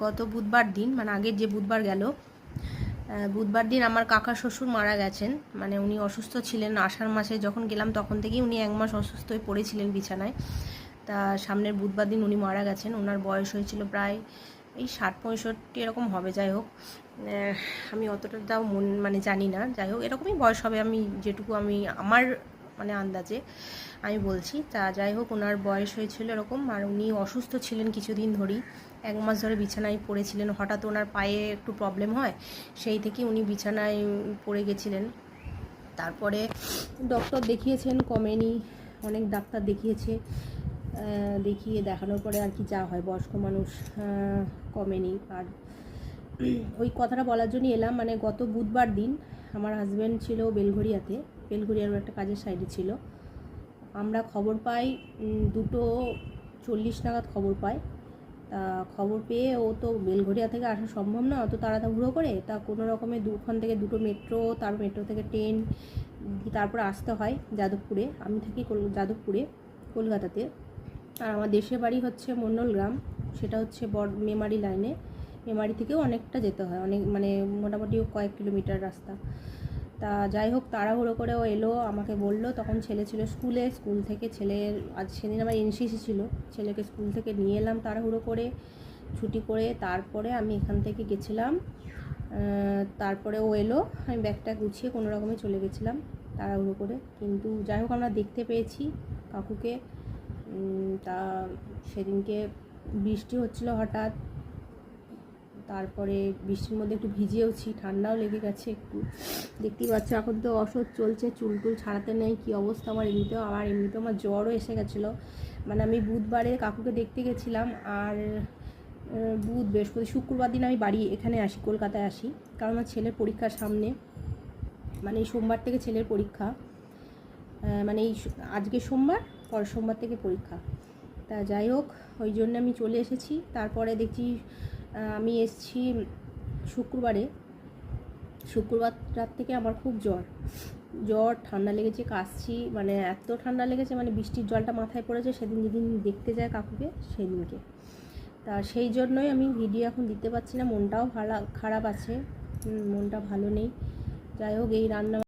গত বুধবার দিন, মানে আগের যে বুধবার গেল, বুধবার দিন আমার কাকা শ্বশুর মারা গেছেন। মানে উনি অসুস্থ ছিলেন, আষাঢ় মাসে যখন গেলাম তখন থেকেই উনি 1 মাস অসুস্থ হয়ে পড়েছিলেন বিছানায়। তা সামনের বুধবার দিন উনি মারা গেছেন। ওনার বয়স হয়েছিল প্রায় এই 60-65 এরকম হবে। যাই হোক, আমি অতটা তাও মানে জানি না, যাই হোক এরকমই বয়স হবে, আমি যেটুকু আমার মানে আন্দাজে আমি বলছি। তা যাই হোক, ওনার বয়স হয়েছিল এরকম, আর উনি অসুস্থ ছিলেন কিছুদিন ধরেই, 1 মাস ধরে বিছানায় পড়েছিলেন। হঠাৎ ওনার পায়ে একটু প্রবলেম হয়, সেই থেকে উনি বিছানায় পড়ে গেছিলেন। তারপরে ডক্টর দেখিয়েছেন, কমেনি, অনেক ডাক্তার দেখিয়েছে, দেখানোর পরে আর কি যা হয়, বয়স্ক মানুষ, কমেনি। আর ওই কথাটা বলার জন্য এলাম, মানে গত বুধবার দিন আমার হাজব্যান্ড ছিল বেলঘরিয়ার একটা কাজের সাইডে ছিল। আমরা খবর পাই 2:40 নাগাদ খবর পাই। তা খবর পেয়ে ও তো বেলঘরিয়া থেকে আসা সম্ভব না অত তাড়াহুড়ো করে, তা কোনো রকমে ওখান থেকে 2টো মেট্রো, তার মেট্রো থেকে ট্রেন, তারপরে আসতে হয় যাদবপুরে। আমি থাকি যাদবপুরে, কলকাতাতে। আর আমার দেশের বাড়ি হচ্ছে মণ্ডলগ্রাম, সেটা হচ্ছে মেমারি লাইনে। মেমারি থেকেও অনেকটা যেতে হয়, অনেক মানে মোটামুটি কয়েক কিলোমিটার রাস্তা। তা যাই হোক, তাড়াহুড়ো করে ও এলো, আমাকে বললো, তখন ছেলে ছিল স্কুল থেকে ছেলের আজ সেদিন আমার এনসিসি ছিল, ছেলেকে স্কুল থেকে নিয়ে এলাম তাড়াহুড়ো করে, ছুটি করে। তারপরে আমি এখান থেকে গেছিলাম, তারপরে ও এলো, আমি ব্যাগটা গুছিয়ে কোনো রকমে চলে গেছিলাম তাড়াহুড়ো করে। কিন্তু যাই হোক, আমরা দেখতে পেয়েছি কাকুকে। তা সেদিনকে বৃষ্টি হচ্ছিল হঠাৎ, তারপরে বৃষ্টির মধ্যে একটু ভিজেওছি, ঠান্ডাও লেগে গেছে একটু, দেখতেই পাচ্ছ। এখন তো অসহ্য চলছে, চুল ছাড়াতে নেই, কী অবস্থা আমার। এমনিতেও আমার জ্বরও এসে গেছিলো। মানে আমি বুধবারে কাকুকে দেখতে গেছিলাম, আর বৃহস্পতি শুক্রবার দিন আমি এখানে আসি, কলকাতায় আসি, কারণ আমার ছেলের পরীক্ষার সামনে, মানে এই সোমবার থেকে ছেলের পরীক্ষা, মানে এই আজকে সোমবার, পরের সোমবার থেকে পরীক্ষা। তা যাই হোক, ওই জন্য আমি চলে এসেছি। তারপরে দেখছি আমি এসেছি শুক্রবার রাত থেকে আমার খুব জ্বর, ঠান্ডা লেগেছে, কাশছি, মানে এত ঠান্ডা লেগেছে, মানে বৃষ্টির জলটা মাথায় পড়েছে যেদিন দেখতে যায় কাকুকে সেদিনকে। তা সেই জন্যই আমি ভিডিও এখন দিতে পারছি না, মনটাও খারাপ আছে, মনটা ভালো নেই। যাই হোক, এই রান্না